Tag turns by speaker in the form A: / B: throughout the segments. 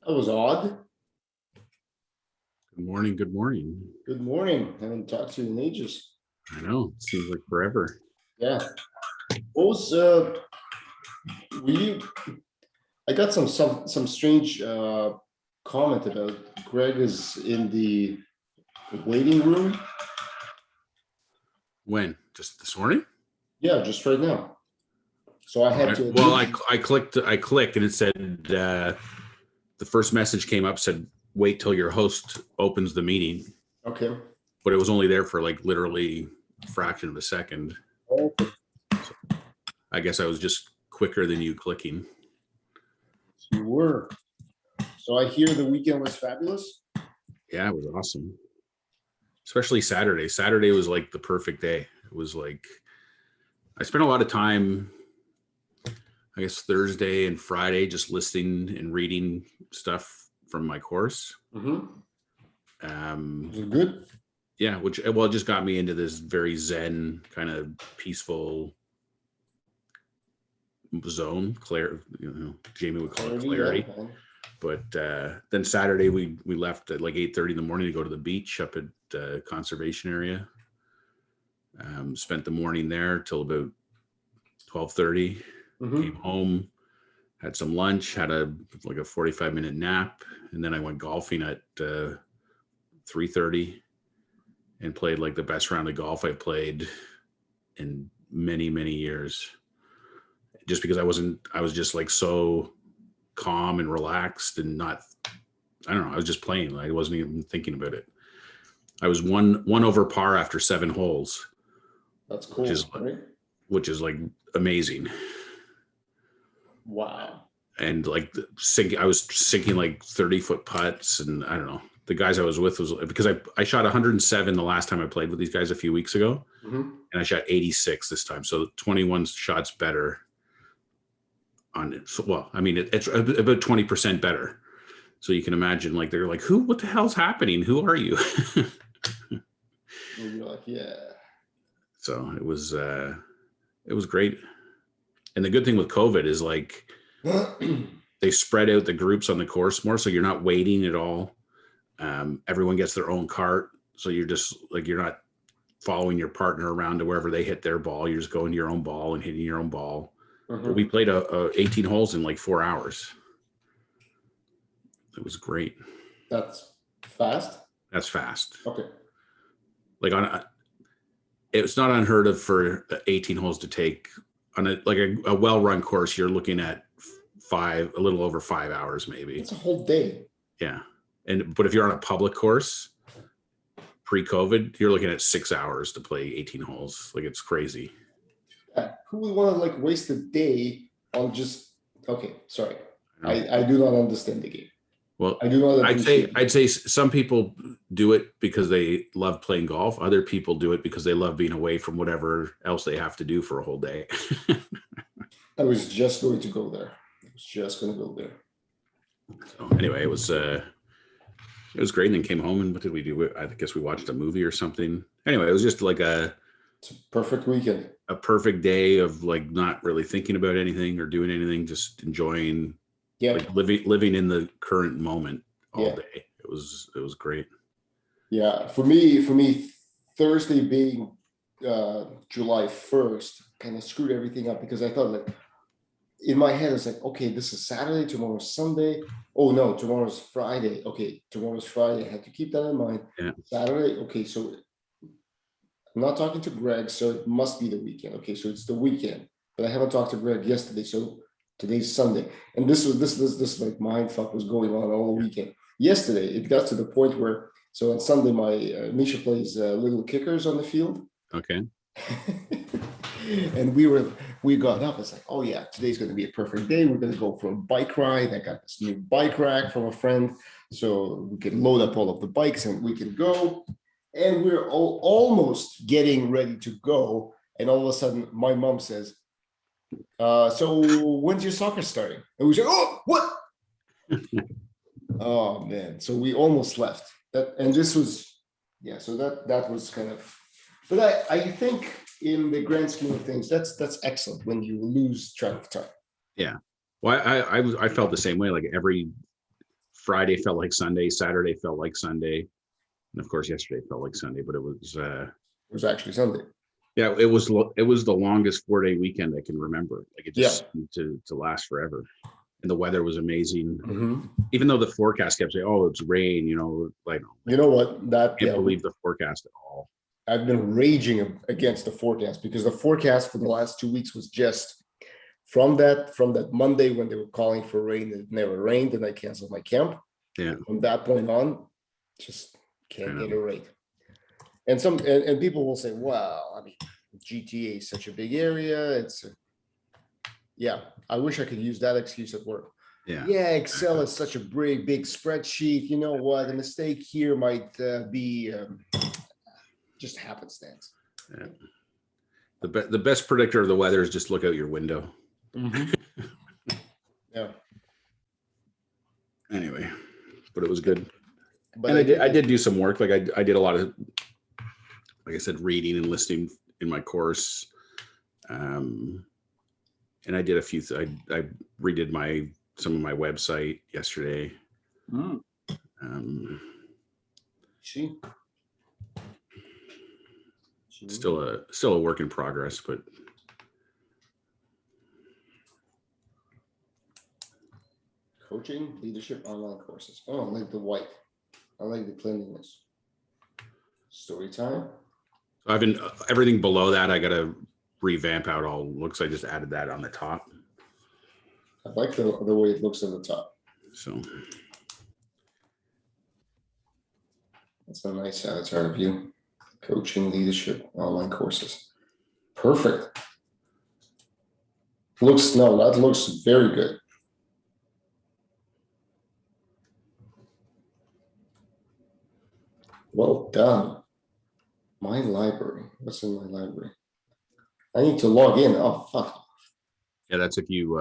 A: That was odd.
B: Good morning. Good morning.
A: Good morning. Haven't talked to you in ages.
B: I know. It seems like forever.
A: Yeah. What was were you I got some strange comment about Greg is in the waiting room.
B: When? Just this morning?
A: Yeah, just right now. So I had to
B: Well, I clicked and it said the first message came up, said wait till your host opens the meeting.
A: Okay.
B: But it was only there for like literally a fraction of a second.
A: Okay.
B: So I guess I was just quicker than you clicking.
A: You were. So I hear the weekend was fabulous.
B: Yeah, it was awesome. Especially Saturday. Saturday was like the perfect day. It was like I spent a lot of time, I guess, Thursday and Friday just listening and reading stuff from my course.
A: Mm-hmm. Was it good?
B: Yeah, it just got me into this very zen kind of peaceful zone. Jamie would call it clarity. Yeah. But then Saturday we left at like 8:30 in the morning to go to the beach up at conservation area. Spent the morning there till about 12:30. Mm-hmm. Came home, had some lunch, had a 45-minute nap, and then I went golfing at 3:30 and played like the best round of golf I played in many, many years. Just because I was just like so calm and relaxed and I don't know, I was just playing. I wasn't even thinking about it. I was one over par after 7 holes.
A: That's cool.
B: Which is like amazing.
A: Wow.
B: And like I was sinking like 30-foot putts, and I don't know. The guys I was with was because I shot 107 the last time I played with these guys a few weeks ago, mm-hmm. and I shot 86 this time, so 21 shots better on it. So, well, I mean, it's about 20% better. So you can imagine, like, they're like, what the hell's happening? Who are you?
A: And you're like, yeah.
B: So it was great. And the good thing with COVID is like they spread out the groups on the course more, so you're not waiting at all. Everyone gets their own cart, so you're just like, you're not following your partner around to wherever they hit their ball. You're just going to your own ball and hitting your own ball. Mm-hmm. But we played 18 holes in like 4 hours. It was great.
A: That's fast?
B: That's fast.
A: Okay.
B: Like it's not unheard of for 18 holes to take on a well-run course. You're looking at a little over 5 hours, maybe.
A: It's a whole day.
B: Yeah. But if you're on a public course pre-COVID, you're looking at 6 hours to play 18 holes. Like, it's crazy.
A: Yeah. Who would want to like waste a day on just, okay, sorry. I do not understand the game.
B: Well, I'd say some people do it because they love playing golf. Other people do it because they love being away from whatever else they have to do for a whole day.
A: I was just going to go there.
B: So anyway, it was great. And then came home, and what did we do? I guess we watched a movie or something. Anyway, it was just like
A: it's a perfect weekend.
B: A perfect day of like not really thinking about anything or doing anything, just enjoying. Yeah, like living in the current moment all day. It was great.
A: Yeah, for me, Thursday being July 1st kind of screwed everything up, because I thought, like, in my head, it's like, okay, this is Saturday, tomorrow's Sunday. Oh no, tomorrow's Friday. Okay, tomorrow's Friday. I had to keep that in mind.
B: Yeah.
A: Saturday. Okay, so I'm not talking to Greg, so it must be the weekend. Okay, so it's the weekend, but I haven't talked to Greg yesterday, so today's Sunday. And this like mind fuck was going on all weekend. Yesterday, it got to the point where, so on Sunday, my Misha plays little kickers on the field.
B: Okay.
A: And we got up. It's like, oh yeah, today's going to be a perfect day. We're going to go for a bike ride. I got this new bike rack from a friend, so we can load up all of the bikes and we can go. And we're almost getting ready to go. And all of a sudden, my mom says, so when's your soccer starting? And we say, oh, what? Oh man. So we almost left that. And this was, yeah, so that was kind of, but I think in the grand scheme of things, that's excellent when you lose track of time.
B: Yeah. Well, I felt the same way. Like every Friday felt like Sunday, Saturday felt like Sunday, and of course yesterday felt like Sunday. But it
A: was actually Sunday.
B: yeah, it was the longest 4-day weekend I can remember. Like it just seemed to last forever, and the weather was amazing. Even though the forecast kept saying, "Oh, it's rain," like
A: you know what? That
B: can't believe the forecast at all.
A: I've been raging against the forecast because the forecast for the last 2 weeks was just from that Monday when they were calling for rain, it never rained, and I canceled my camp.
B: Yeah.
A: And from that point on, just can't get it right. And people will say, "Well, I mean, GTA is such a big area. Yeah. I wish I could use that excuse at work. Yeah, Excel is such a big spreadsheet. You know what? A mistake here might be just happenstance."
B: Yeah. The best predictor of the weather is just look out your window.
A: Yeah.
B: Anyway, but it was good.
A: But
B: and I did do some work. Like I did a lot of, like I said, reading and listening in my course. And I did a few. I redid some of my website yesterday.
A: See.
B: Still a work in progress, but
A: coaching, leadership, online courses. Oh, I like the white. I like the cleanliness. Story time.
B: I've been everything below that. I got to revamp out all looks. I just added that on the top.
A: I like the way it looks on the top.
B: So
A: that's a nice avatar view. Coaching, leadership, online courses. Perfect. That looks very good. Well done. My library. What's in my library? I need to log in. Oh, fuck.
B: Yeah, that's if you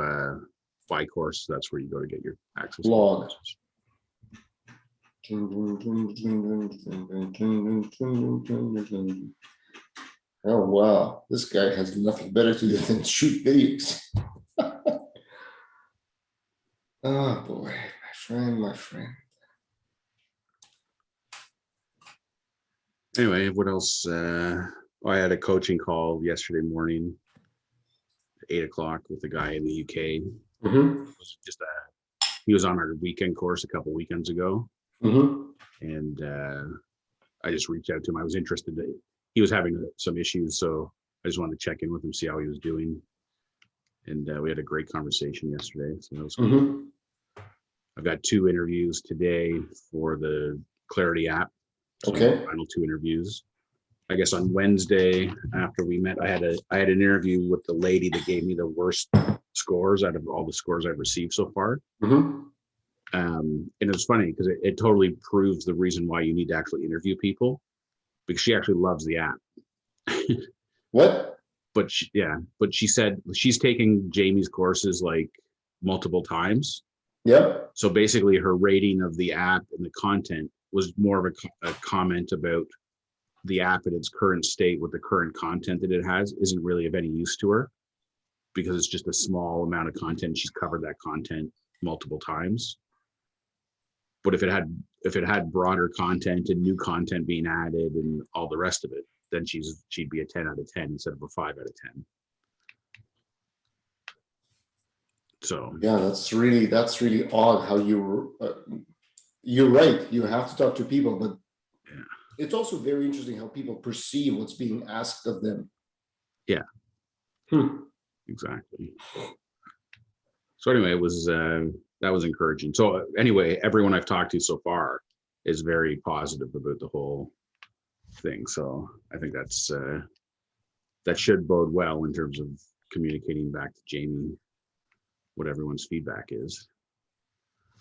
B: buy course. That's where you go to get your access.
A: Log. Oh, wow. This guy has nothing better to do than shoot videos. Oh, boy. My friend.
B: Anyway, what else? I had a coaching call yesterday morning, 8 o'clock, with a guy in the UK. It was just he was on our weekend course a couple weekends ago, and I just reached out to him. I was interested that he was having some issues, so I just wanted to check in with him, see how he was doing, and we had a great conversation yesterday. So that was cool. I've got 2 interviews today for the Clarity app. So final 2 interviews. I guess on Wednesday after we met, I had an interview with the lady that gave me the worst scores out of all the scores I've received so far. And it was funny because it totally proves the reason why you need to actually interview people, because she actually loves the app.
A: What?
B: But she said she's taking Jamie's courses like multiple times.
A: Yep.
B: So basically her rating of the app and the content was more of a comment about the app in its current state with the current content that it has isn't really of any use to her, because it's just a small amount of content. She's covered that content multiple times. But if it had broader content and new content being added and all the rest of it, then she'd be a 10 out of 10 instead of a 5 out of 10. So
A: yeah, that's really odd how you're right. You have to talk to people, but it's also very interesting how people perceive what's being asked of them.
B: Yeah. Exactly. So anyway, it was that was encouraging. So anyway, everyone I've talked to so far is very positive about the whole thing. So I think that should bode well in terms of communicating back to Jamie what everyone's feedback is.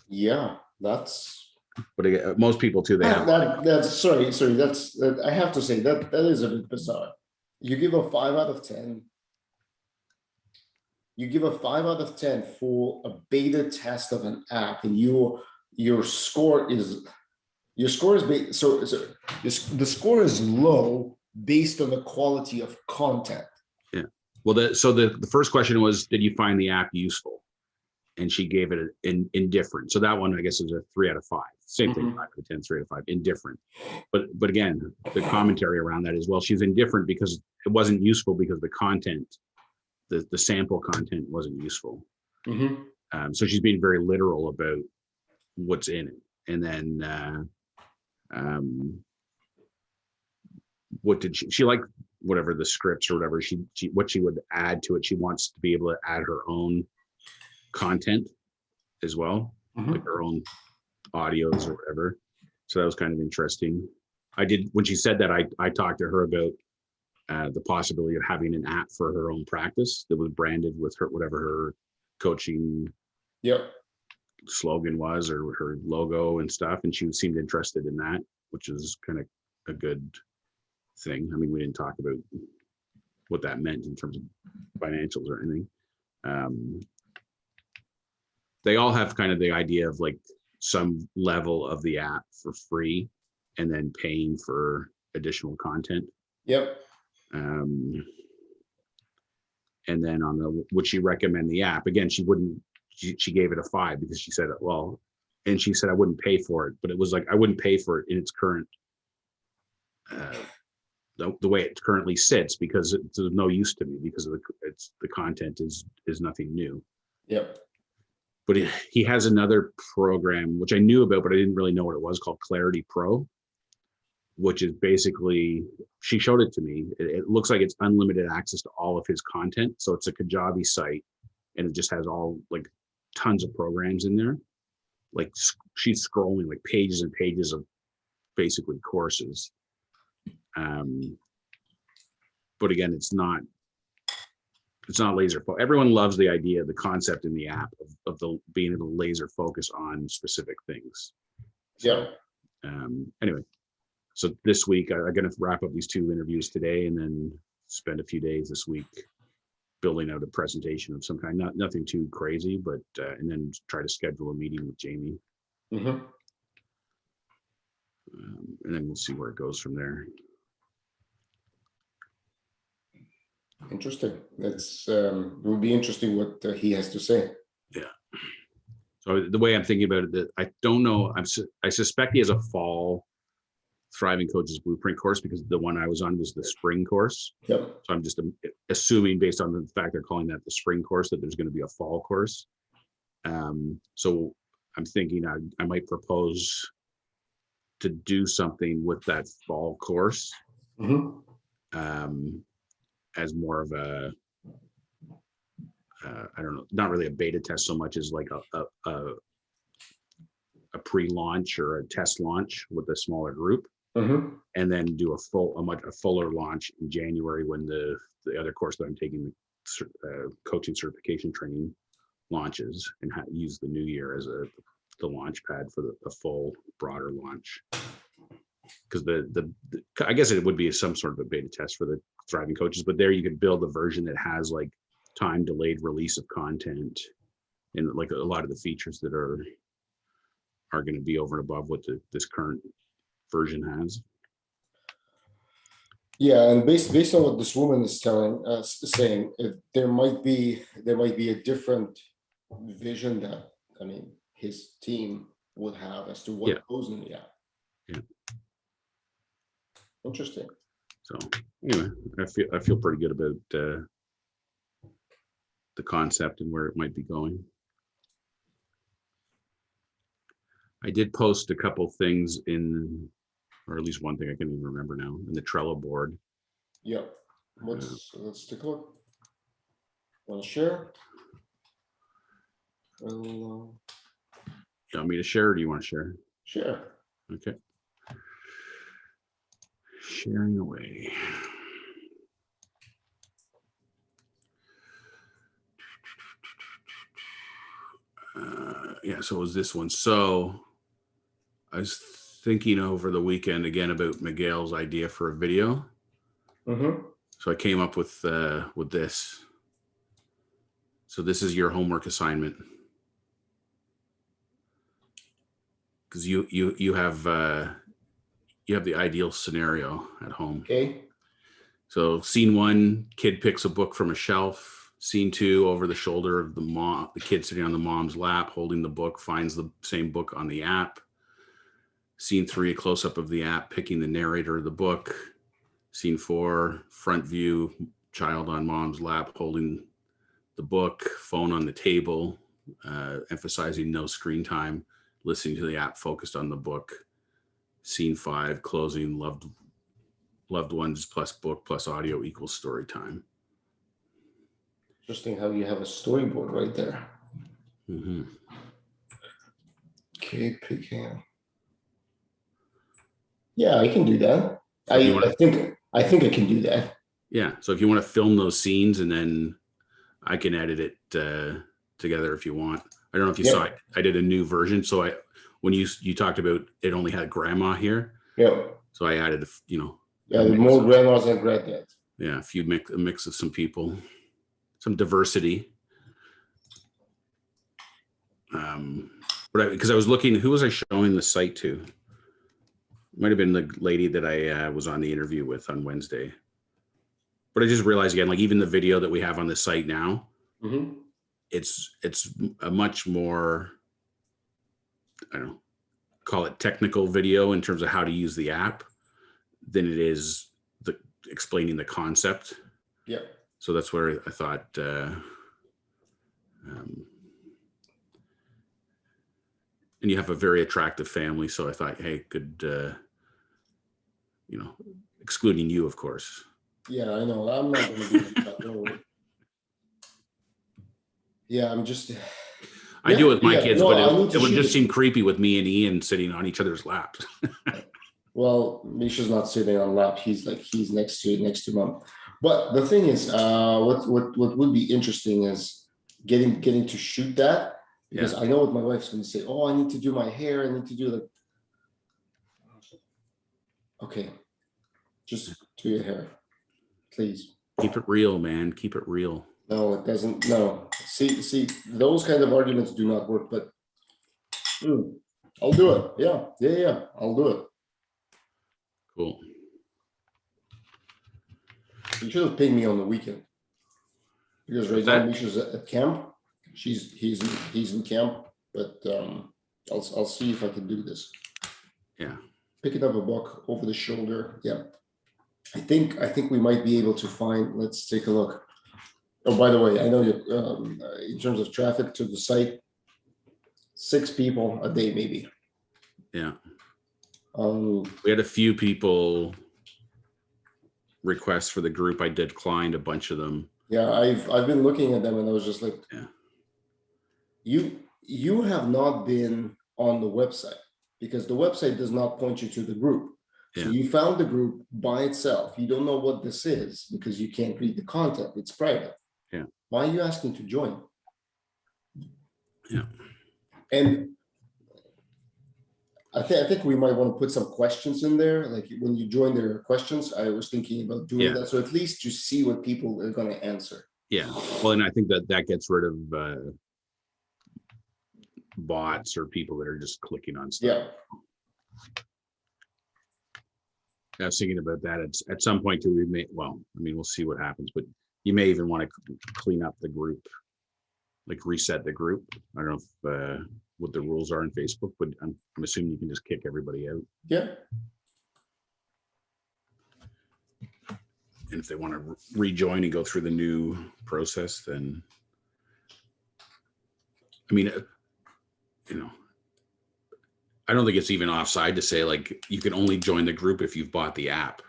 A: Yeah, that's.
B: But again, most people too, they have
A: that's sorry. That's I have to say that is a bit bizarre. You give a 5 out of 10. You give a 5 out of 10 for a beta test of an app, and your score is based, so the score is low based on the quality of content.
B: Yeah. Well, so the first question was, did you find the app useful? and she gave it an indifferent. So that one, I guess, is a 3 out of 5. Same thing, 5 out of 10, 3 out of 5, indifferent. But again, the commentary around that is, well, she's indifferent because it wasn't useful because the content, the sample content wasn't useful. So she's being very literal about what's in it. And then what did she liked whatever the scripts or whatever what she would add to it. She wants to be able to add her own content as well, like her own audios or whatever. So that was kind of interesting. When she said that, I talked to her about the possibility of having an app for her own practice that was branded with her, whatever her coaching slogan was or her logo and stuff. And she seemed interested in that, which is kind of a good thing. I mean, we didn't talk about what that meant in terms of financials or anything. They all have kind of the idea of like some level of the app for free and then paying for additional content. And then on the, would she recommend the app? Again, she gave it a 5 because she said, well, and she said, I wouldn't pay for it, but it was like, I wouldn't pay for it in its current, the way it currently sits, because it's of no use to me because of the content is nothing new. But he has another program, which I knew about, but I didn't really know what it was, called Clarity Pro, which is basically, she showed it to me. It looks like it's unlimited access to all of his content. So it's a Kajabi site and it just has all like tons of programs in there. Like she's scrolling like pages and pages of basically courses. But again, it's not laser focused. Everyone loves the idea, the concept in the app of the being able to laser focus on specific things. So, anyway, so this week I'm going to wrap up these 2 interviews today, and then spend a few days this week building out a presentation of some kind. Nothing too crazy, but and then try to schedule a meeting with Jamie. And then we'll see where it goes from there.
A: Interesting. That's it will be interesting what he has to say.
B: So the way I'm thinking about it, that I don't know, I suspect he has a fall Thriving Coaches Blueprint course, because the one I was on was the spring course. So I'm just assuming, based on the fact they're calling that the spring course, that there's going to be a fall course. So I'm thinking I might propose to do something with that fall course. As more of a, I don't know, not really a beta test so much as like a pre-launch or a test launch with a smaller group, and then do a much fuller launch in January when the other course that I'm taking, the coaching certification training, launches, and use the new year as the launch pad for the full broader launch. Because I guess it would be some sort of a beta test for the Thriving Coaches, but there you could build a version that has like time delayed release of content and like a lot of the features that are going to be over and above what this current version has.
A: And based on what this woman is saying, there might be a different vision that, I mean, his team would have as to what goes in the app. Interesting.
B: So anyway, I feel pretty good about the concept and where it might be going. I did post a couple things or at least one thing I can't even remember now, in the Trello board.
A: Let's take a look. Want to share?
B: You want me to share, or do you want to share?
A: Share.
B: Okay. Sharing away. So it was this one. So I was thinking over the weekend again about Miguel's idea for a video. So I came up with this. So this is your homework assignment, because you have the ideal scenario at home.
A: Okay.
B: So scene 1, kid picks a book from a shelf. Scene 2, over the shoulder of the mom, the kid sitting on the mom's lap, holding the book, finds the same book on the app. Scene 3, a close-up of the app, picking the narrator of the book. Scene 4, front view, child on mom's lap, holding the book, phone on the table, emphasizing no screen time, listening to the app, focused on the book. Scene 5, closing, loved ones plus book plus audio equals story time.
A: Interesting how you have a storyboard right there.
B: Mm-hmm.
A: Okay, picking. Yeah, I can do that.
B: So
A: I think I can do that.
B: Yeah. So if you want to film those scenes, and then I can edit it together if you want. I don't know if you saw it. I did a new version. So when you talked about it only had grandma here.
A: Yeah.
B: So I added,
A: more grandmas and granddads.
B: Yeah, a mix of some people, some diversity. But because I was looking, who was I showing the site to? It might have been the lady that I was on the interview with on Wednesday. But I just realized again, like even the video that we have on the site now, it's a much more, I don't know, call it technical video in terms of how to use the app than it is explaining the concept.
A: Yeah.
B: So that's where I thought, and you have a very attractive family. So I thought, hey, good, excluding you, of course.
A: Yeah, I know. I'm not going to do that. Don't worry. Yeah, I'm just.
B: I do it with my kids, but it would just seem creepy with me and Ian sitting on each other's laps.
A: Well, Misha's not sitting on lap. He's next to mom. But the thing is, what would be interesting is getting to shoot that, because I know what my wife's going to say. Oh, I need to do my hair. I need to do like. Okay, just do your hair, please.
B: Keep it real, man. Keep it real.
A: No, it doesn't. No, see, those kind of arguments do not work. But I'll do it. Yeah. I'll do it.
B: Cool.
A: You should have paid me on the weekend, because right now Misha's at camp. He's in camp, but I'll see if I can do this.
B: Yeah.
A: Picking up a book over the shoulder. Yeah. I think we might be able to find. Let's take a look. Oh, by the way, I know you. In terms of traffic to the site, 6 people a day, maybe.
B: Yeah. We had a few people requests for the group. I declined a bunch of them.
A: Yeah, I've been looking at them, and I was just like,
B: yeah.
A: You have not been on the website, because the website does not point you to the group. So you found the group by itself. You don't know what this is because you can't read the content. It's private.
B: Yeah.
A: Why are you asking to join?
B: Yeah.
A: And I think we might want to put some questions in there. Like when you join, there are questions. I was thinking about doing that. So at least you see what people are going to answer.
B: Yeah. Well, and I think that gets rid of bots or people that are just clicking on stuff.
A: Yeah.
B: I was thinking about that. It's at some point too. We'll see what happens, but you may even want to clean up the group, like reset the group. I don't know if what the rules are on Facebook, but I'm assuming you can just kick everybody out.
A: Yeah.
B: And if they want to rejoin and go through the new process, then I don't think it's even offside to say like you can only join the group if you've bought the app.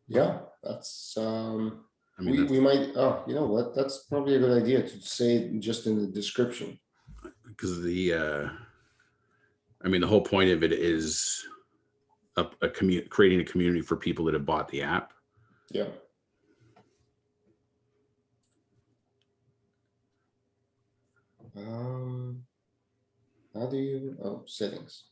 A: Yeah, that's we might. Oh, you know what? That's probably a good idea to say just in the description.
B: Because the whole point of it is creating a community for people that have bought the app.
A: Yeah. How do you settings?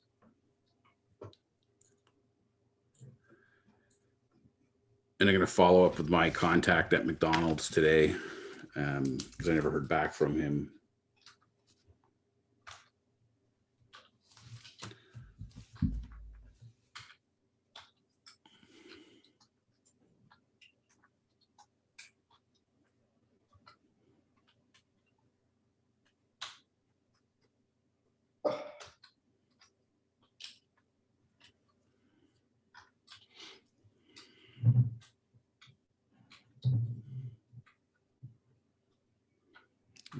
B: And I'm going to follow up with my contact at McDonald's today because I never heard back from him.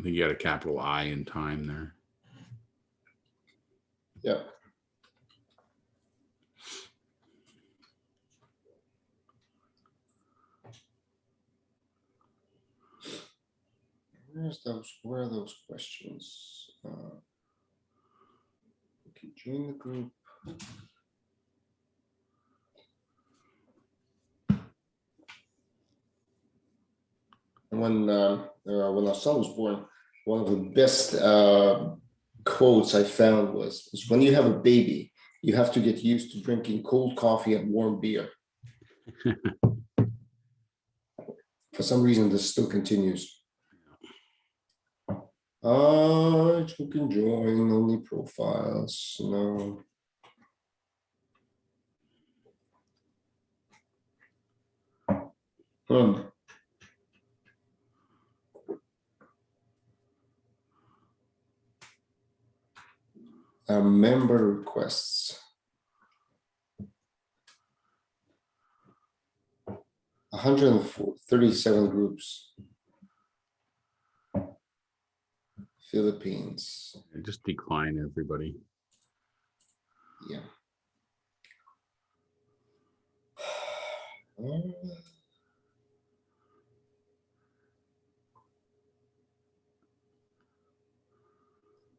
B: think you got a capital I in time there.
A: Yeah. Where are those questions? Okay, join the group. And when our son was born, one of the best quotes I found was when you have a baby, you have to get used to drinking cold coffee and warm beer. For some reason, this still continues. You can join only profiles. No. Member requests. 137 groups. Philippines.
B: Just decline everybody.
A: Yeah.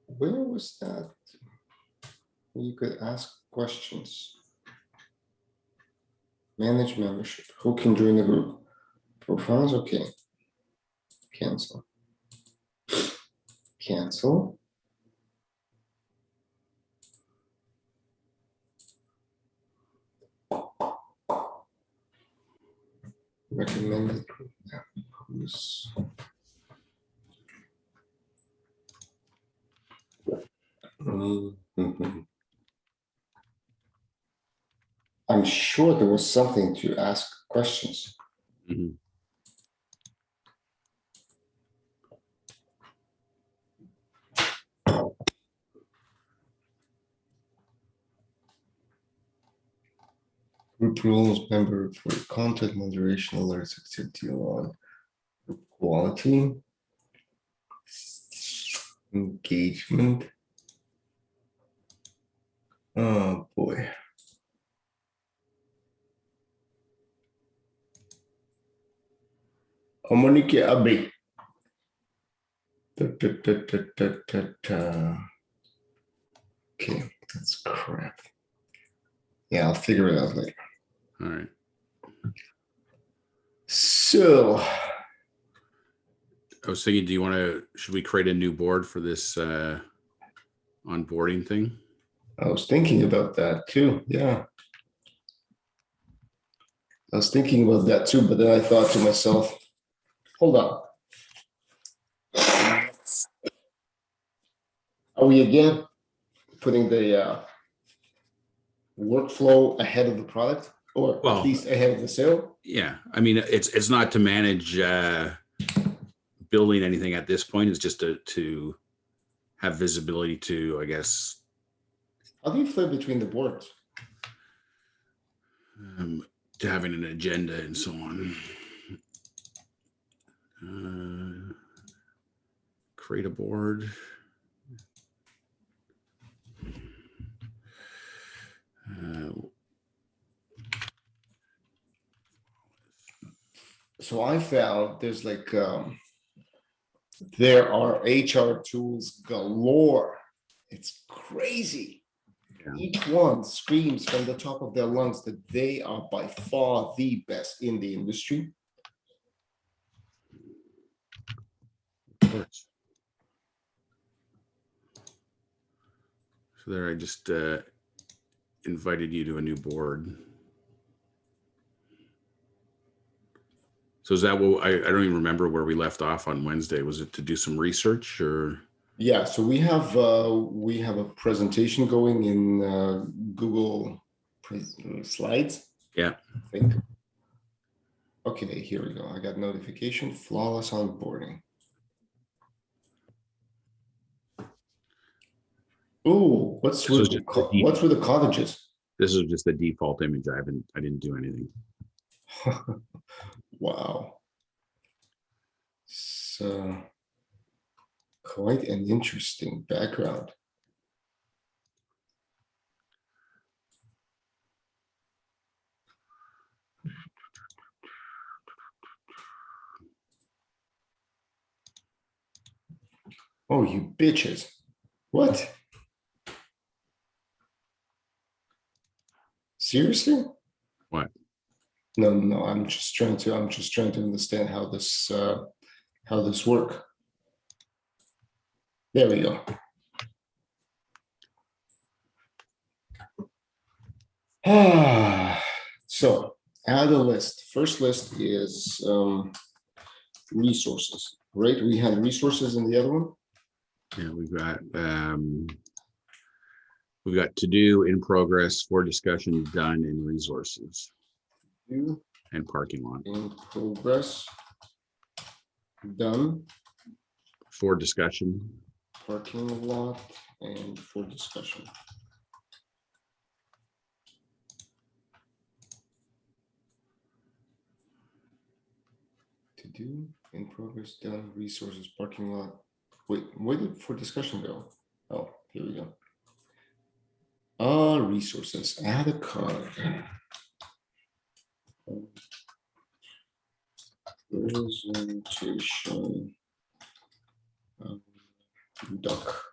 A: Where was that? You could ask questions. Manage membership. Who can join the group? Profiles. Okay. Cancel. Cancel. Recommended group. I'm sure there was something to ask questions.
B: Mhm.
A: Group rules, member for content moderation, alerts, activity on quality, engagement. Oh boy. Communique abri. Okay, that's crap. Yeah, I'll figure it out later.
B: All right.
A: So
B: I was thinking, should we create a new board for this onboarding thing?
A: I was thinking about that too. Yeah. I was thinking about that too, but then I thought to myself, hold on. Are we again putting the workflow ahead of the product, or at least ahead of the sale?
B: Yeah. I mean, it's not to manage building anything at this point. It's just to have visibility to, I guess.
A: How do you flip between the boards?
B: To having an agenda and so on. Create a board.
A: So I found there's like there are HR tools galore. It's crazy. Yeah. Each one screams from the top of their lungs that they are by far the best in the industry.
B: Of course. So there, I just invited you to a new board. So is that what I don't even remember where we left off on Wednesday? Was it to do some research or?
A: Yeah, so we have a presentation going in Google Slides.
B: Yeah.
A: I think. Okay, here we go. I got notification, flawless onboarding. Ooh, what's with the cottages?
B: This is just the default image. I didn't do anything.
A: Wow. So Quite an interesting background. Oh, you bitches. What? Seriously?
B: What?
A: No, I'm just trying to understand how this work. There we go. So add a list. First list is resources, right? We had resources in the other one.
B: Yeah, we've got to do, in progress, for discussion, done, and resources,
A: Do
B: and parking lot.
A: in progress, done,
B: For discussion.
A: parking lot, and for discussion. To do, in progress, done, resources, parking lot. Wait, where did for discussion go? Oh, here we go. Resources, add a card. Presentation. Duck.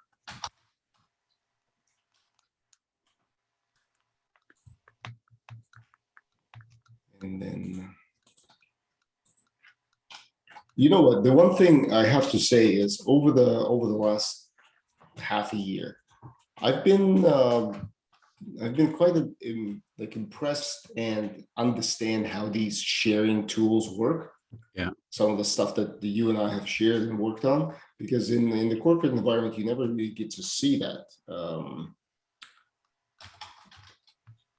A: And then, you know what? The one thing I have to say is over the last half a year, I've been quite impressed and understand how these sharing tools work.
B: Yeah.
A: Some of the stuff that you and I have shared and worked on, because in the corporate environment, you never really get to see that.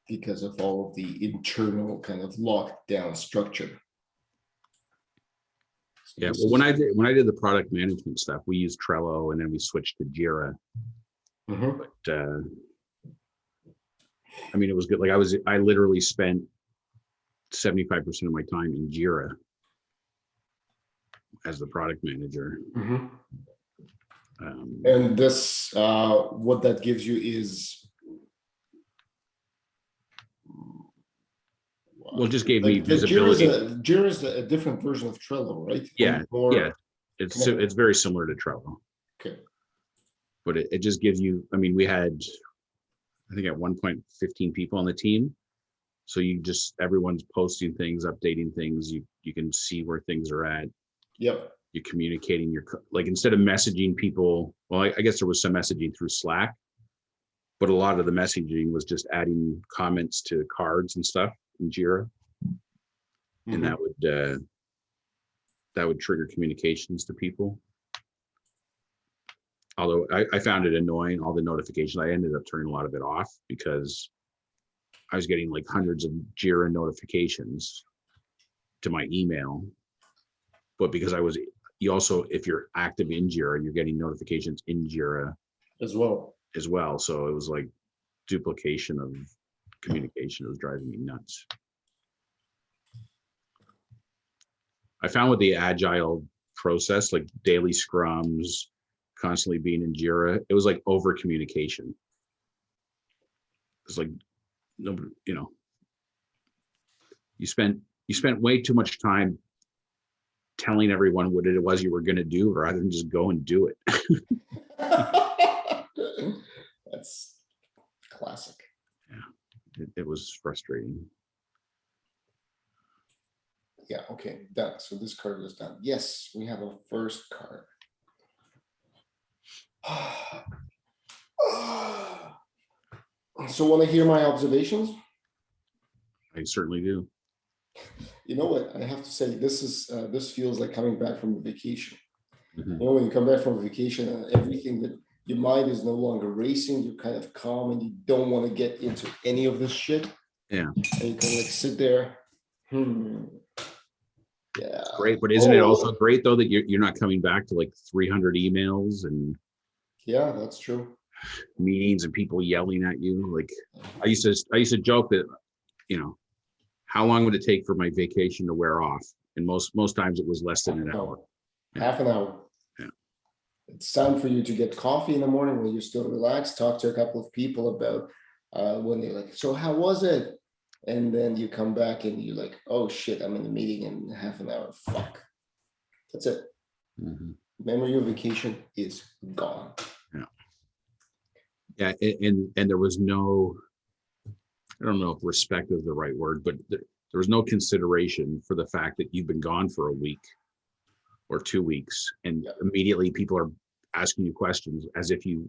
A: Because of all of the internal kind of locked down structure.
B: Yeah, well, when I did the product management stuff, we used Trello and then we switched to Jira.
A: Mhm.
B: But I mean, it was good. Like I literally spent 75% of my time in Jira as the product manager.
A: Mhm. And this, what that gives you is,
B: well, it just gave me
A: like
B: visibility.
A: Jira's a different version of Trello, right?
B: Yeah,
A: More
B: it's very similar to Trello.
A: Okay.
B: But it just gives you, I mean, we had, I think at one point, 15 people on the team. So everyone's posting things, updating things. You can see where things are at.
A: Yep.
B: You're communicating like instead of messaging people, well, I guess there was some messaging through Slack, but a lot of the messaging was just adding comments to cards and stuff in Jira.
A: Mhm.
B: And that would trigger communications to people. Although I found it annoying, all the notifications. I ended up turning a lot of it off because I was getting like hundreds of Jira notifications to my email. But because you also, if you're active in Jira, you're getting notifications in Jira
A: As well.
B: So it was like duplication of communication. It was driving me nuts. I found with the agile process, like daily scrums, constantly being in Jira, it was like over communication. It's like, nobody, you spent way too much time telling everyone what it was you were going to do rather than just go and do it.
A: That's classic.
B: Yeah, it was frustrating.
A: Yeah, okay, done. So this card is done. Yes, we have a first card. So want to hear my observations?
B: I certainly do.
A: You know what? I have to say, this feels like coming back from a vacation.
B: Mm-hmm.
A: You know, when you come back from a vacation and everything that your mind is no longer racing, you're kind of calm and you don't want to get into any of this shit.
B: Yeah.
A: And you kind of like sit there. Yeah.
B: Great, but isn't it also great though that you're not coming back to like 300 emails and
A: yeah, that's true.
B: Meetings and people yelling at you. Like I used to joke that, how long would it take for my vacation to wear off? And most times it was less than an hour.
A: Half an hour.
B: Yeah.
A: It's time for you to get coffee in the morning when you're still relaxed, talk to a couple of people about when they're like, so how was it? And then you come back and you're like, oh shit, I'm in a meeting in half an hour. Fuck. That's it.
B: Mhm.
A: Memory of vacation is gone.
B: Yeah, and there was no, I don't know if respect is the right word, but there was no consideration for the fact that you've been gone for a week or 2 weeks, and
A: Yeah.
B: immediately people are asking you questions as if you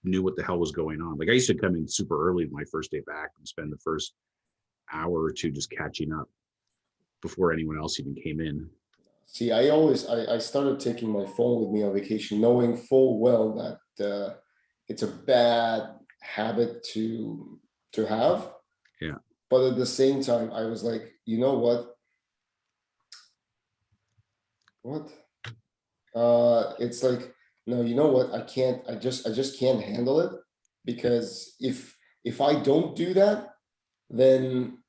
B: knew what the hell was going on. Like I used to come in super early my first day back and spend the first hour or two just catching up before anyone else even came in.
A: See, I started taking my phone with me on vacation, knowing full well that it's a bad habit to have.
B: Yeah.
A: But at the same time, I was like, you know what? What? It's like, no, you know what? I just can't handle it, because if I don't do that, then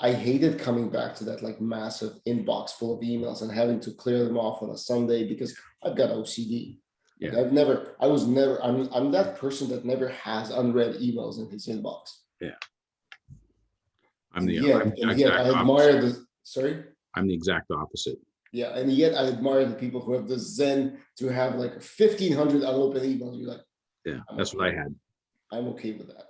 A: I hated coming back to that like massive inbox full of emails and having to clear them off on a Sunday, because I've got OCD. Like
B: Yeah.
A: I'm that person that never has unread emails in his inbox.
B: Yeah.
A: And
B: I'm
A: yet,
B: the
A: and yet I
B: exact opposite.
A: admire the, sorry?
B: I'm the exact opposite.
A: Yeah, and yet I admire the people who have the zen to have like 1,500 unopened emails. You're like,
B: Yeah,
A: I'm
B: that's what
A: okay.
B: I had.
A: I'm okay with that.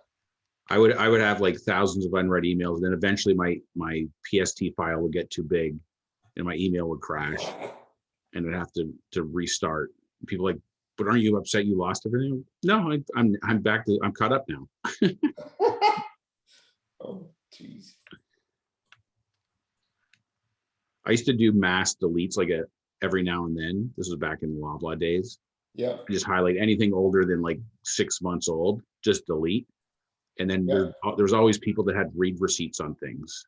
B: I would have like thousands of unread emails, and then eventually my PST file would get too big, and my email would crash, and I'd have to restart. People like, but aren't you upset you lost everything? No, I'm back to, I'm caught up now.
A: Oh, geez.
B: I used to do mass deletes like every now and then. This was back in the Loblaw days.
A: Yeah,
B: I just highlight anything older than like 6 months old, just delete. And then
A: yeah.
B: there's always people that had read receipts on things.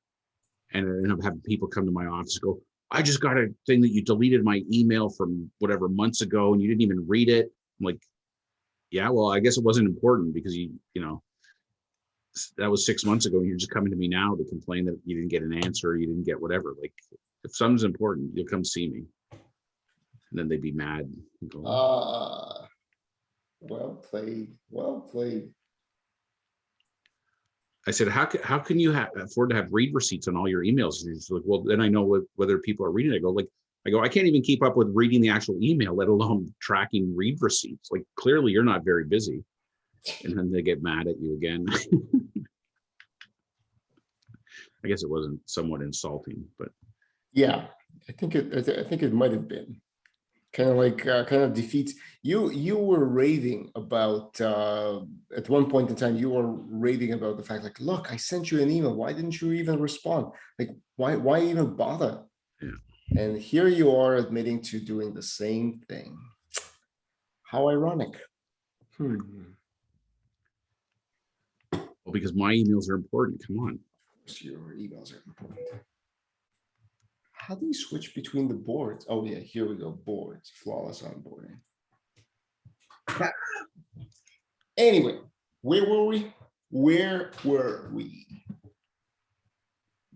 B: And I end up having people come to my office and go, I just got a thing that you deleted my email from whatever months ago and you didn't even read it. I'm like, yeah, well, I guess it wasn't important because you know, that was 6 months ago. And you're just coming to me now to complain that you didn't get an answer, or you didn't get whatever. Like, if something's important, you'll come see me. And then they'd be mad. And go,
A: Well played. Well played.
B: I said, how can you afford to have read receipts on all your emails? And he's like, well, then I know whether people are reading it. I can't even keep up with reading the actual email, let alone tracking read receipts. Like, clearly you're not very busy. And then they get mad at you again. I guess it wasn't somewhat insulting, but
A: Yeah, I think it might have been kind of like kind of defeats you. You were raving about at one point in time. You were raving about the fact, like, look, I sent you an email. Why didn't you even respond? Like, why even bother?
B: yeah.
A: And here you are admitting to doing the same thing. How ironic. Hmm.
B: Well, because my emails are important. Come on.
A: Your emails are important. How do you switch between the boards? Oh yeah, here we go. Boards, flawless onboarding. Anyway, where were we? Where were we?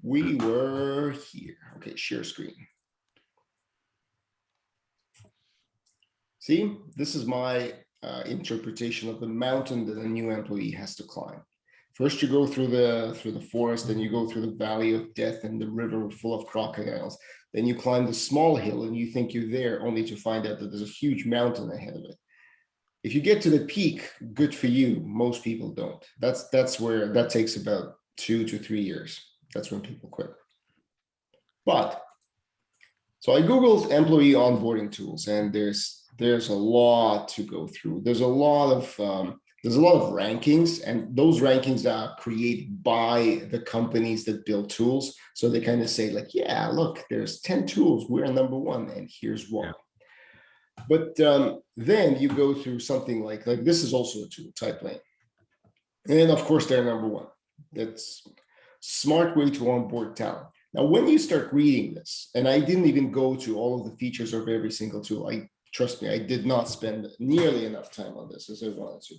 A: We were here. Okay, share screen. See, this is my interpretation of the mountain that a new employee has to climb. First, you go through the forest, then you go through the valley of death and the river full of crocodiles. Then you climb the small hill and you think you're there, only to find out that there's a huge mountain ahead of it. If you get to the peak, good for you. Most people don't. That's where that takes about 2 to 3 years. That's when people quit. But so I Googled employee onboarding tools, and there's a lot to go through. There's a lot of rankings, and those rankings are created by the companies that build tools. So they kind of say like, yeah, look, there's 10 tools. We're number one, and here's why. Yeah. But then you go through something like this is also a tool, Typelane. And of course, they're number one. That's smart way to onboard talent. Now, when you start reading this, and I didn't even go to all of the features of every single tool. Trust me, I did not spend nearly enough time on this as I wanted to,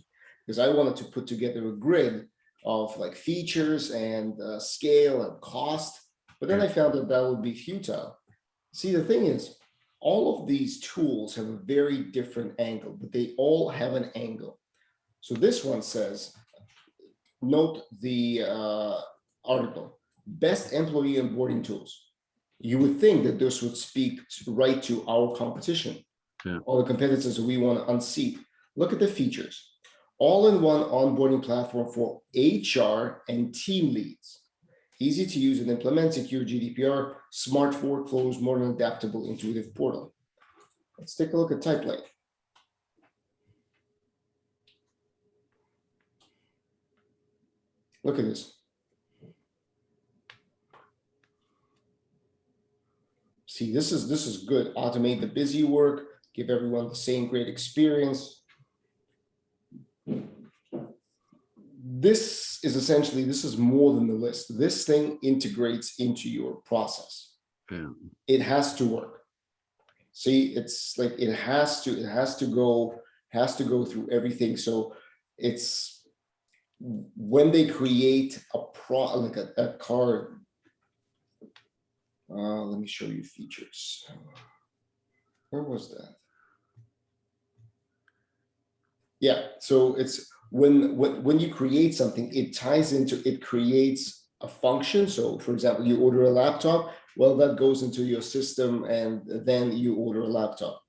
A: because I wanted to put together a grid of like features and scale and cost. But then I found that would be futile. See, the thing is, all of these tools have a very different angle, but they all have an angle. So this one says, note the article, best employee onboarding tools. You would think that this would speak right to our competition, all the competitors we want to unseat. Look at the features. All-in-one onboarding platform for HR and team leads. Easy to use and implement, secure GDPR, smart workflows, modern, adaptable, intuitive portal. Let's take a look at TypeLink. Look at this. See, this is good. Automate the busy work, give everyone the same great experience. This is essentially, this is more than the list. This thing integrates into your process.
B: Yeah.
A: It has to work. See, it's like it has to go through everything. So it's when they create like a card. Let me show you features. Where was that? Yeah, so it's when you create something, it ties into, it creates a function. So for example, you order a laptop, well, that goes into your system and then you order a laptop.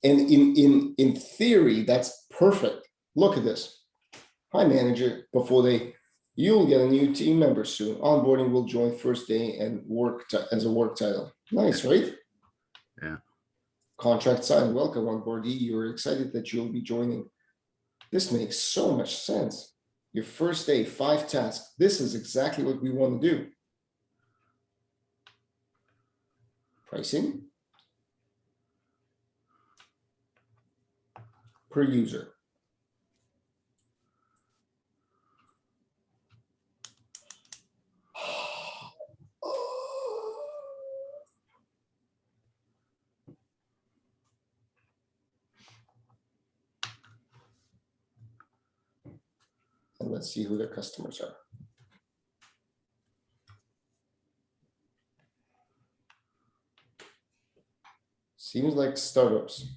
A: And in theory, that's perfect. Look at this. Hi, manager, you'll get a new team member soon. Onboarding will join first day and work as a work title. Nice, right?
B: Yeah.
A: Contract signed, welcome on board. You're excited that you'll be joining. This makes so much sense. Your first day, 5 tasks. This is exactly what we want to do. Pricing per user. And let's see who their customers are. Seems like startups.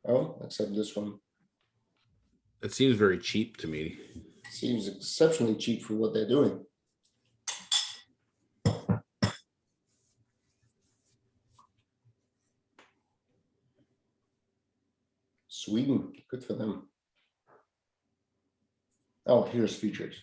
A: Oh, except this one.
B: It seems very cheap to me.
A: Seems exceptionally cheap for what they're doing. Sweden, good for them. Oh, here's features.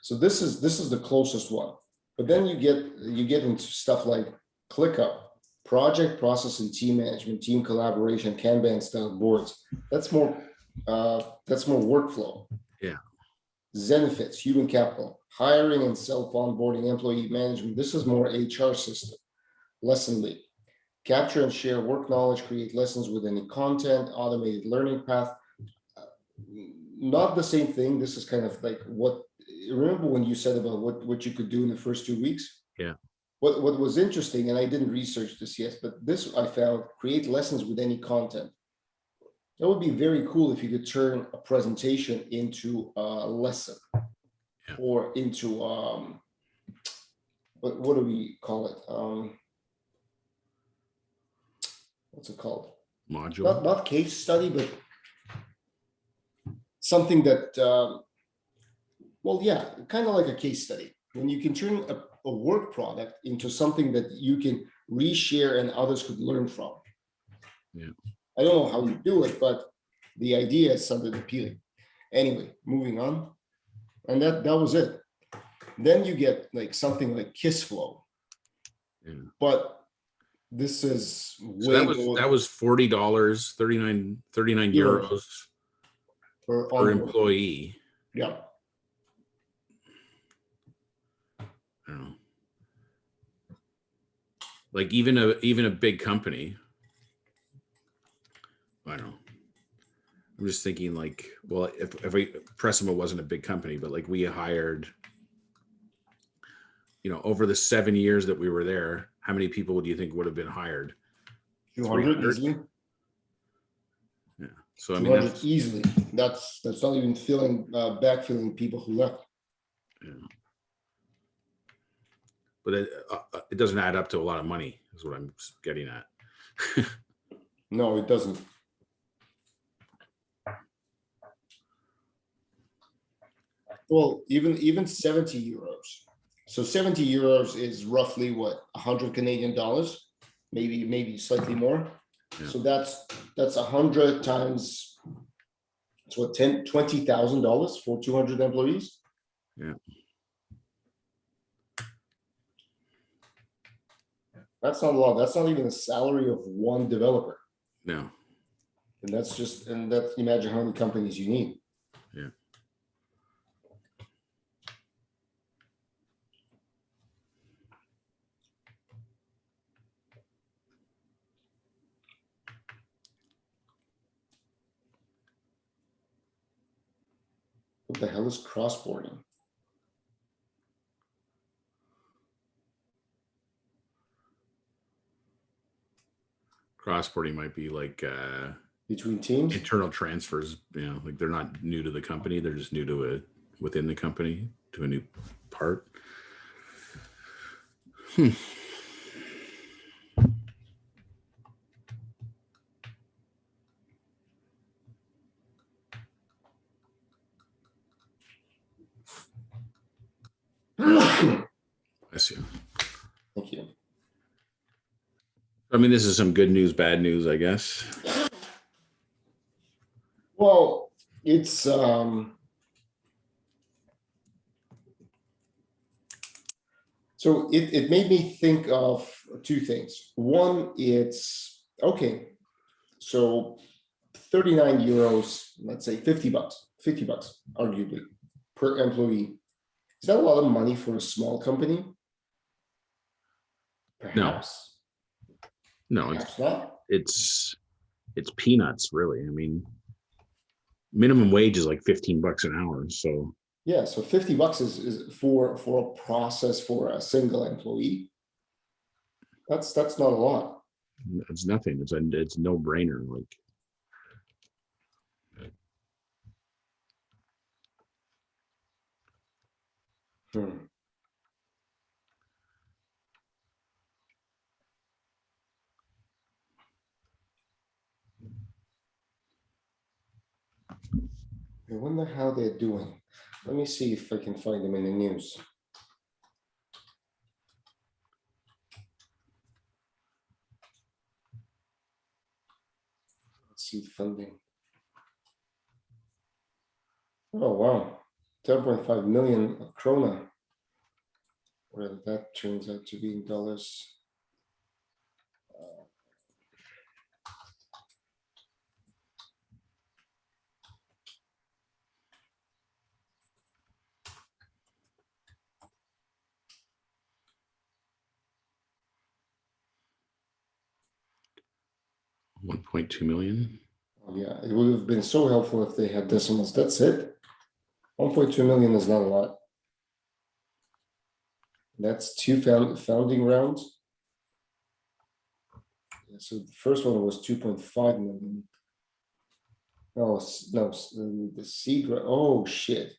A: So this is the closest one, but then you get into stuff like ClickUp, project process and team management, team collaboration, Kanban style boards. That's more workflow.
B: Yeah.
A: Zenefits, human capital, hiring and self-onboarding, employee management. This is more HR system. Lesson capture and share work knowledge, create lessons with any content, automated learning path. Not the same thing. This is kind of like what, remember when you said about what you could do in the first 2 weeks?
B: Yeah.
A: What was interesting, and I didn't research this yet, but this I found, create lessons with any content. That would be very cool if you could turn a presentation into a lesson. Yeah. Or into what do we call it? What's it called?
B: Module.
A: Not case study, but something that well, yeah, kind of like a case study. When you can turn a work product into something that you can reshare and others could learn from.
B: Yeah.
A: I don't know how you do it, but the idea is something appealing. Anyway, moving on. And that was it. Then you get like something like KissFlow. Yeah. But this is
B: way so that was $40, 39 euros per employee.
A: Yeah.
B: I don't know. Like even a big company. I don't know. I'm just thinking like, well, if Pressimo wasn't a big company, but like we hired, over the 7 years that we were there, how many people do you think would have been hired?
A: 200 easily.
B: Yeah. So I mean, that's
A: easily. That's not even backfilling people who left.
B: Yeah. But it doesn't add up to a lot of money, is what I'm getting at.
A: No, it doesn't. Well, even 70 euros. So 70 euros is roughly what, 100 Canadian dollars, maybe slightly more.
B: Yeah.
A: So that's 100 times. It's what, $20,000 for 200 employees.
B: Yeah.
A: That's not a lot. That's not even the salary of one developer.
B: No.
A: And that's imagine how many companies you need.
B: Yeah.
A: What the hell is cross-boarding?
B: Cross-boarding might be like
A: Between teams?
B: internal transfers, like they're not new to the company, they're just new to within the company to a new part. Bless you.
A: Thank you.
B: I mean, this is some good news, bad news, I guess.
A: Well, it's so it made me think of two things. One, it's okay. So 39 euros, let's say 50 bucks, arguably per employee. Is that a lot of money for a small company? Perhaps.
B: No,
A: Perhaps not.
B: it's peanuts, really. I mean, minimum wage is like 15 bucks an hour. So
A: Yeah, so 50 bucks is for a process for a single employee. That's not a lot.
B: it's nothing. It's no brainer. Like,
A: I wonder how they're doing. Let me see if I can find them in the news. Let's see funding. Oh wow, 10.5 million krona. Whatever that turns out to be in dollars.
B: $1.2 million.
A: Oh, yeah, it would have been so helpful if they had decimals. That's it. 1.2 million is not a lot. That's two founding rounds. Yeah, so the first one was 2.5 million. No, the seed. Oh shit.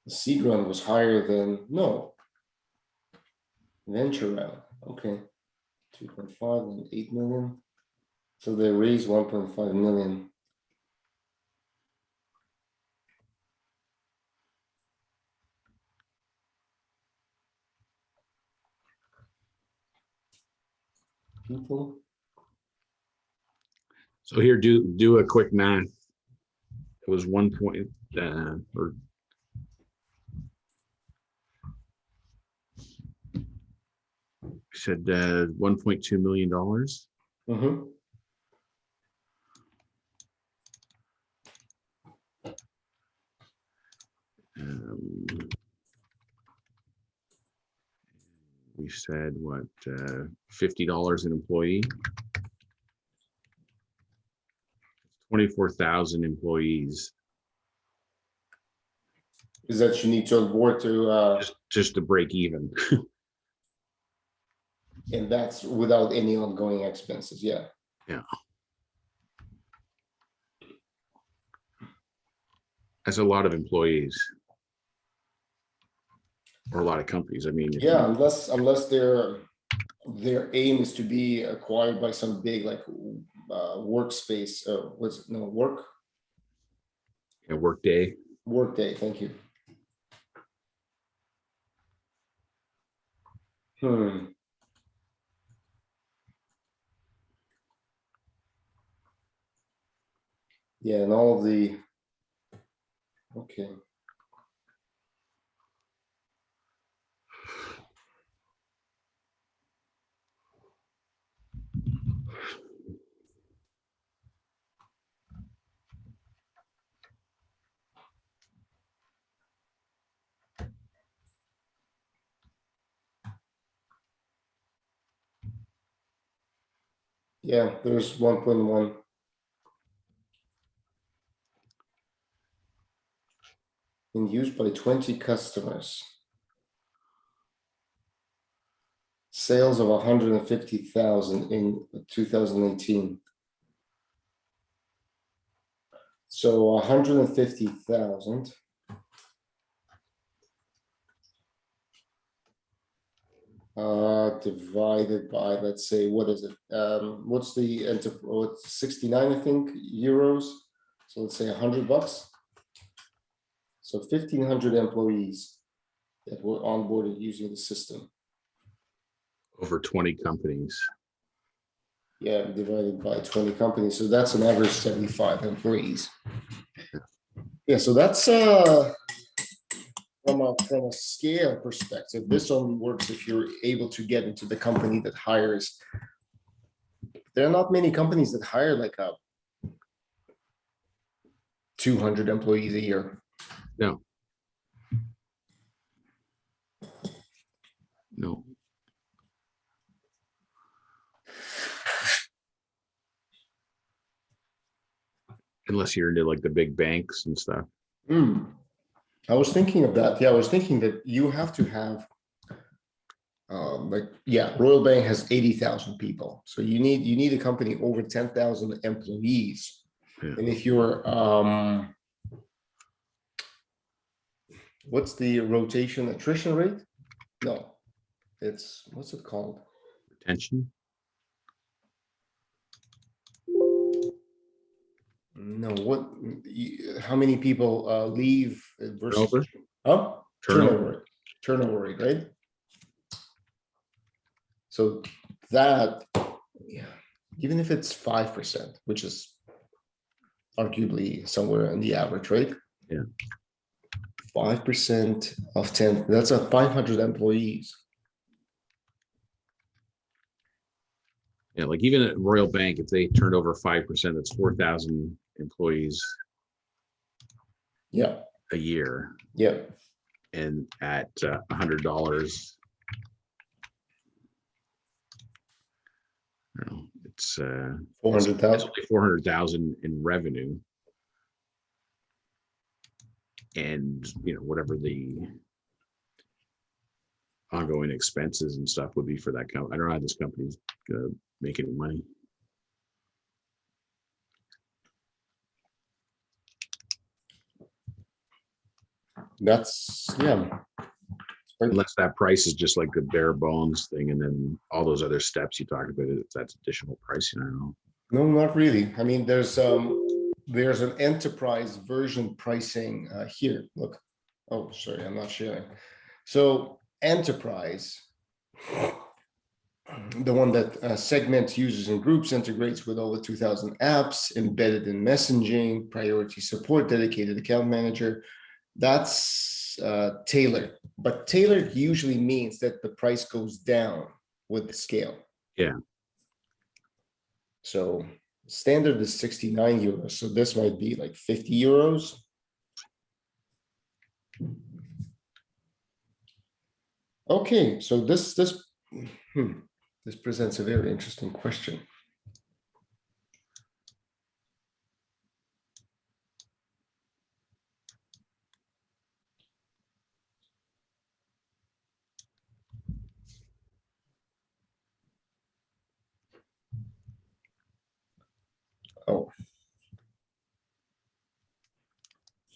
A: The seed round was higher than venture round. Okay, 2.5 and 8 million. So they raised 1.5 million. People.
B: So here, do a quick math. It was 1 point, or said $1.2 million.
A: Mm-hmm.
B: We said what, $50 an employee. 24,000 employees.
A: Is that you need to onboard to
B: just to break even.
A: and that's without any ongoing expenses. Yeah.
B: Yeah. That's a lot of employees or a lot of companies. I mean, if
A: Yeah,
B: you,
A: unless their aim is to be acquired by some big like workspace. What's it? No
B: a Workday,
A: workday. Thank you. Hmm. Yeah, and all of the okay. Yeah, there's 1.1 in use by 20 customers. Sales of 150,000 in 2018. So 150,000 divided by, let's say, what is it? What's the what's 69, I think, euros. So let's say $100. So 1,500 employees that were onboarded using the system.
B: over 20 companies.
A: Yeah, divided by 20 companies. So that's an average 75 employees. Yeah, so that's from a scale perspective, this only works if you're able to get into the company that hires. There are not many companies that hire like a 200 employees a year.
B: No, no. Unless you're into like the big banks and stuff.
A: I was thinking of that. Yeah, I was thinking that you have to have like, yeah, Royal Bank has 80,000 people. So you need a company over 10,000 employees.
B: Yeah.
A: And if you're what's the rotation attrition rate? No, it's what's it called?
B: Retention.
A: No, what? How many people leave versus
B: Turnover.
A: turnover? Turnover rate, right? So that, yeah, even if it's 5%, which is arguably somewhere in the average, right?
B: Yeah.
A: 5% of 10, that's a 500 employees.
B: Yeah, like even at Royal Bank, if they turned over 5%, that's 4,000 employees
A: Yeah,
B: a year.
A: yeah.
B: And at $100, I don't know, it's
A: 400,000.
B: 400,000 in revenue, and whatever the ongoing expenses and stuff would be for that company. I don't know how this company's gonna make any money.
A: That's, yeah.
B: Unless that price is just like the bare bones thing, and then all those other steps you talked about, if that's additional pricing, I don't know.
A: No, not really. I mean, there's an enterprise version pricing here. Look. Oh, sorry, I'm not sharing. So enterprise, the one that segments users and groups, integrates with over 2,000 apps, embedded in messaging, priority support, dedicated account manager. That's tailored, but tailored usually means that the price goes down with the scale.
B: Yeah.
A: So standard is 69 euros. So this might be like 50 euros. Okay, so this presents a very interesting question. Oh.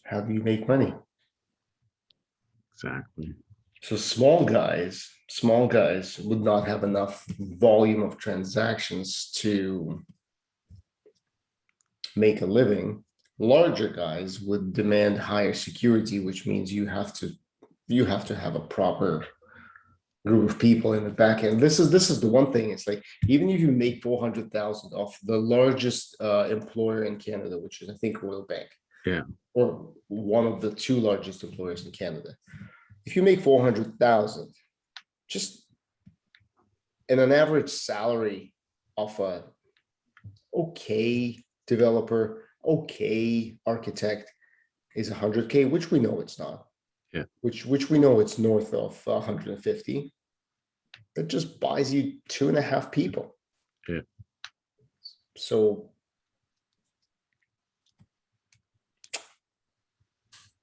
A: How do you make money?
B: Exactly.
A: So small guys would not have enough volume of transactions to make a living. Larger guys would demand higher security, which means you have to have a proper group of people in the back end. This is the one thing. It's like even if you make 400,000 off the largest employer in Canada, which is I think Royal Bank,
B: Yeah.
A: or one of the two largest employers in Canada, if you make 400,000, just in an average salary of a okay developer, okay architect is 100K, which we know it's not.
B: Yeah.
A: Which we know it's north of 150. That just buys you 2.5 people.
B: Yeah.
A: So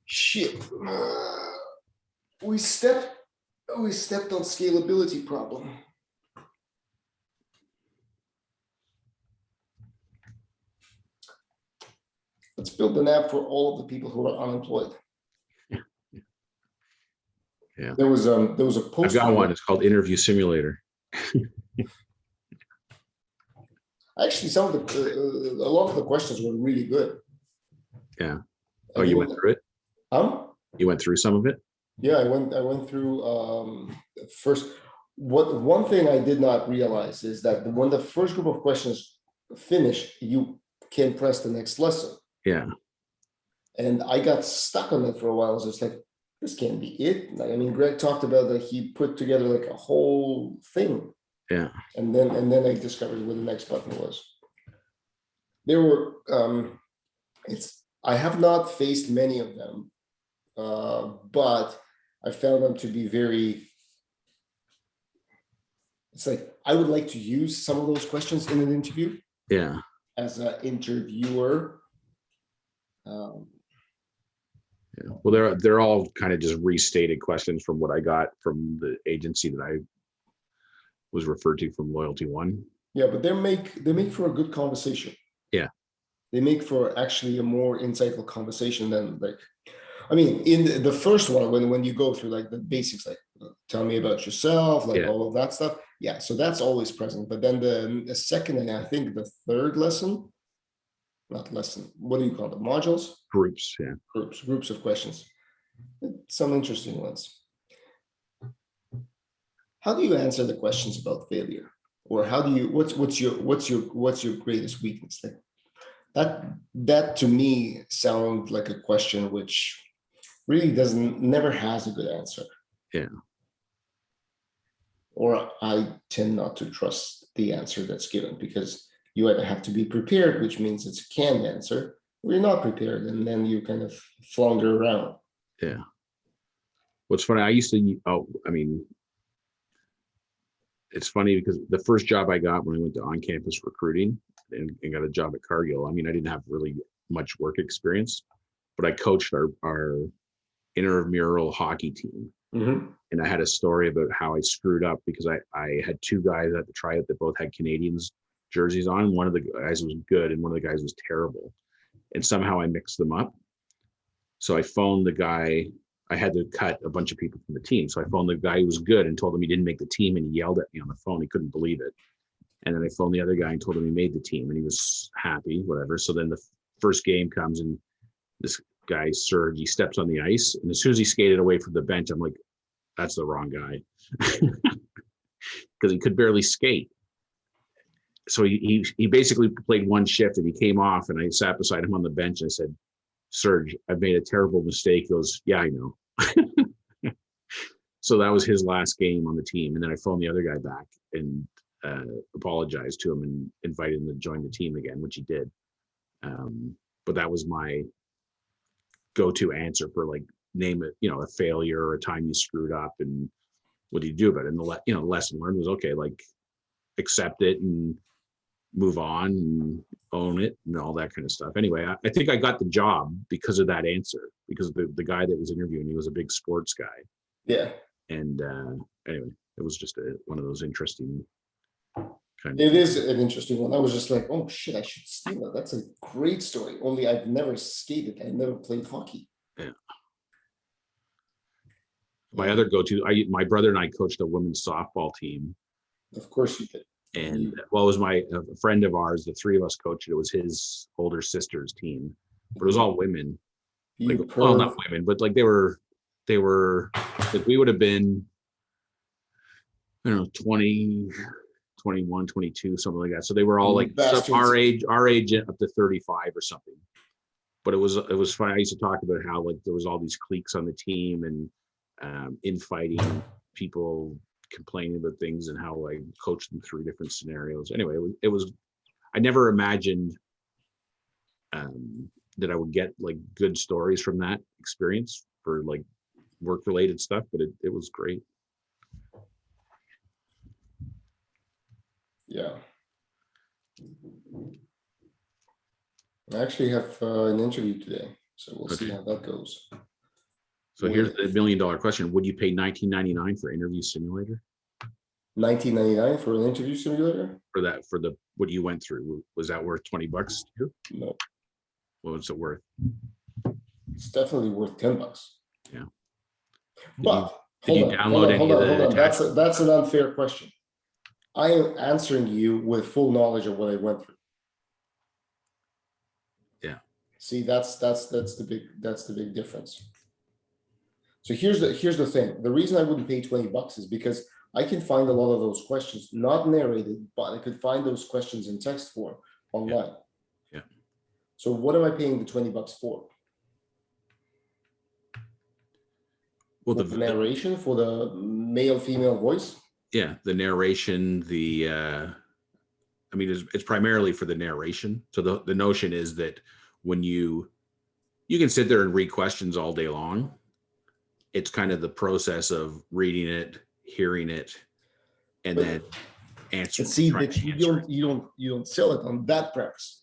A: shit. We stepped on scalability problem. Let's build an app for all of the people who are unemployed.
B: Yeah.
A: There was a post.
B: I've got one. It's called Interview Simulator.
A: Actually, some of a lot of the questions were really good.
B: Yeah. Oh, you went through it? You went through some of it?
A: Yeah, I went through first. One thing I did not realize is that when the first group of questions finish, you can press the next lesson.
B: Yeah.
A: And I got stuck on it for a while. I was just like, this can't be it. Like, I mean, Greg talked about that he put together like a whole thing.
B: Yeah.
A: And then I discovered where the next button was. There were I have not faced many of them, but I found them to be very. It's like I would like to use some of those questions in an interview.
B: Yeah.
A: As an interviewer.
B: Yeah. Well, they're all kind of just restated questions from what I got from the agency that I was referred to from Loyalty One.
A: Yeah, but they make for a good conversation.
B: Yeah.
A: They make for actually a more insightful conversation than like, I mean, in the first one, when you go through like the basics, like tell me about yourself, like all of that stuff. Yeah, so that's always present. But then the second and I think the third lesson, not lesson, what do you call it? Modules?
B: Groups, yeah.
A: Groups of questions. Some interesting ones. How do you answer the questions about failure? Or how do you what's your greatest weakness? Like that to me sounds like a question which really never has a good answer.
B: Yeah.
A: Or I tend not to trust the answer that's given because you either have to be prepared, which means it's a canned answer, or you're not prepared, and then you kind of flounder around.
B: Yeah. What's funny, I used to, it's funny because the first job I got when I went to on-campus recruiting and got a job at Cargill, I didn't have really much work experience, but I coached our intramural hockey team.
A: Mm-hmm.
B: And I had a story about how I screwed up because I had two guys at the tryout that both had Canadians jerseys on. One of the guys was good and one of the guys was terrible. And somehow I mixed them up. So I phoned the guy. I had to cut a bunch of people from the team. So I phoned the guy who was good and told him he didn't make the team, and he yelled at me on the phone. He couldn't believe it. And then I phoned the other guy and told him he made the team, and he was happy, whatever. So then the first game comes, and this guy, Serge, he steps on the ice. And as soon as he skated away from the bench, I'm like, that's the wrong guy. Because he could barely skate. So he basically played one shift, and he came off, and I sat beside him on the bench, and I said, Serge, I've made a terrible mistake. He goes, yeah, I know. So that was his last game on the team. And then I phoned the other guy back and apologized to him and invited him to join the team again, which he did. But that was my go-to answer for like, name it, a failure or a time you screwed up and what do you do about it? And the lesson learned was, okay, like accept it and move on and own it and all that kind of stuff. Anyway, I think I got the job because of that answer, because the guy that was interviewing me was a big sports guy.
A: Yeah.
B: And anyway, it was just one of those interesting kind of.
A: It is an interesting one. I was just like, oh shit, I should steal it. That's a great story. Only I've never skated. I never played hockey.
B: Yeah. My other go-to, my brother and I coached a women's softball team,
A: Of course you did.
B: and well, it was a friend of ours. The three of us coached it. It was his older sister's team, but it was all women. Like,
A: You
B: well, not
A: perv.
B: women, but like they were like, we would have been, I don't know, 20, 21, 22, something like that. So they were all
A: You
B: like
A: bastards.
B: our age up to 35 or something. But it was fun. I used to talk about how like there was all these cliques on the team, and infighting, people complaining about things, and how I coached them through different scenarios. Anyway, it was I never imagined that I would get like good stories from that experience for like work related stuff, but it was great.
A: Yeah. I actually have an interview today, so we'll see
B: Okay.
A: how that goes.
B: So here's the $1 million question: would you pay $19.99 for Interview Simulator?
A: $19.99 for an interview simulator?
B: For the what you went through, was that worth $20 too?
A: No,
B: What was it worth?
A: it's definitely worth $10.
B: Yeah.
A: But
B: Did you download any of the attachments?
A: That's an unfair question. I am answering you with full knowledge of what I went through.
B: Yeah.
A: See, that's the big difference. So here's the thing. The reason I wouldn't pay $20 is because I can find a lot of those questions not narrated, but I could find those questions in text form online.
B: Yeah.
A: So what am I paying the $20 for?
B: Well,
A: For the narration, for the male female voice?
B: Yeah, the narration, I mean, it's primarily for the narration. So the notion is that when you can sit there and read questions all day long, it's kind of the process of reading it, hearing it, and then answering.
A: See, but you don't sell it on that premise.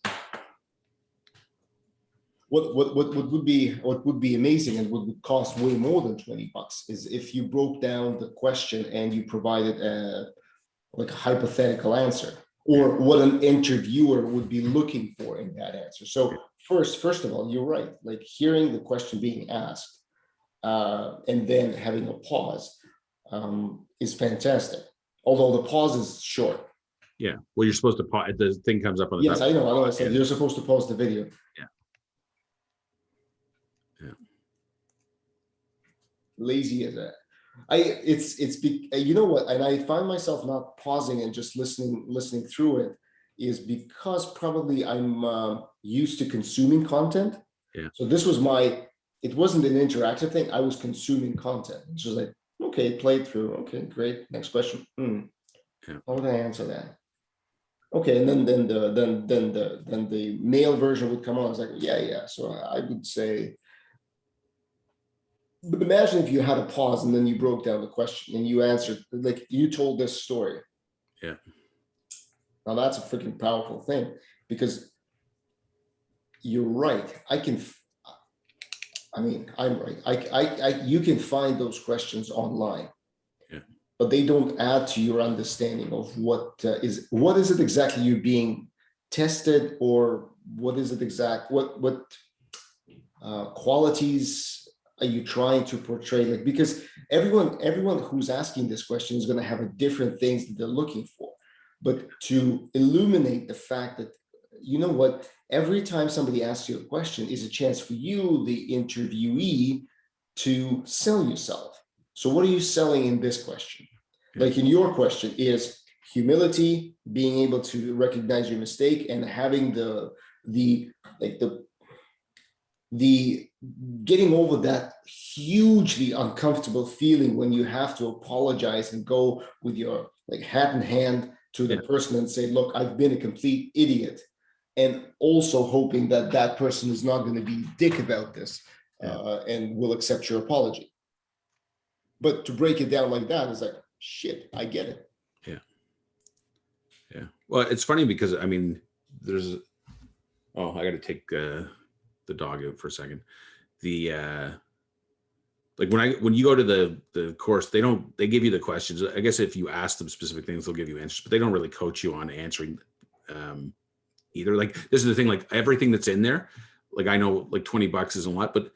A: What would be amazing and what would cost way more than $20 is if you broke down the question and you provided like a hypothetical answer, or what an interviewer would be looking for in that answer. So first of all, you're right. Like hearing the question being asked and then having a pause is fantastic. Although the pause is short.
B: Yeah. Well, you're supposed to pause. The thing comes up on the
A: Yes,
B: top.
A: I know. I said you're supposed to pause the video.
B: Yeah. Yeah.
A: Lazy as that. You know what, and I find myself not pausing and just listening through it is because probably I'm used to consuming content.
B: Yeah.
A: So this was it wasn't an interactive thing. I was consuming content. It's just like, okay, played through. Okay, great. Next question.
B: Yeah.
A: How would I answer that? Okay, and then the male version would come on. I was like, yeah. So I would say. But imagine if you had a pause and then you broke down the question and you answered, like you told this story.
B: Yeah.
A: Now that's a freaking powerful thing because you're right. I'm right. You can find those questions online.
B: Yeah.
A: But they don't add to your understanding of what is it exactly you're being tested, or what is it what qualities are you trying to portray? Like, because everyone who's asking this question is going to have a different things that they're looking for. But to illuminate the fact that, you know what, every time somebody asks you a question is a chance for you, the interviewee, to sell yourself. So what are you selling in this question? Yeah. Like in your question is humility, being able to recognize your mistake, and having the getting over that hugely uncomfortable feeling when you have to apologize and go with your like hat in hand to the person and say, look, I've been a complete idiot, and also hoping that that person is not going to be a dick about this and will accept your apology. But to break it down like that is like, shit, I get it.
B: Yeah. Well, it's funny because I mean, I got to take the dog out for a second. Like when you go to the course, they give you the questions. I guess if you ask them specific things, they'll give you answers, but they don't really coach you on answering either. Like this is the thing, like everything that's in there, like I know like $20 isn't a lot, but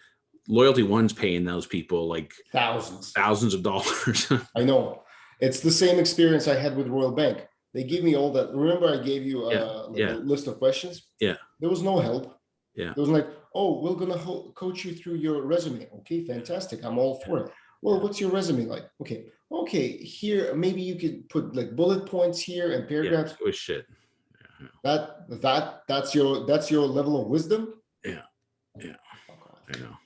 B: Loyalty One's paying those people like
A: thousands
B: of dollars.
A: I know. It's the same experience I had with Royal Bank. They give me all that. Remember, I gave you a list of questions?
B: Yeah.
A: There was no help.
B: Yeah.
A: It was like, oh, we're going to coach you through your resume. Okay, fantastic. I'm all for it. Well, what's your resume like? Okay, here, maybe you could put like bullet points here and paragraphs.
B: It was shit.
A: That's your level of wisdom?
B: Yeah. I know.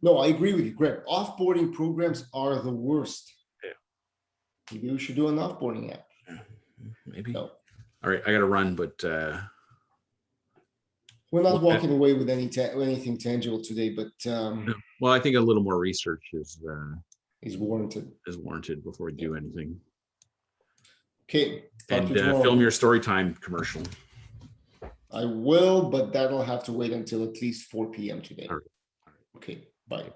A: No, I agree with you, Greg. Offboarding programs are the worst.
B: Yeah.
A: Maybe we should do an offboarding app.
B: Maybe.
A: No.
B: All right, I got to run, but
A: we're not walking away with anything tangible today. But
B: well, I think a little more research is
A: warranted.
B: Before we do anything.
A: Okay.
B: And film your story time commercial.
A: I will, but that'll have to wait until at least 4 p.m. today.
B: All right.
A: Okay. Bye.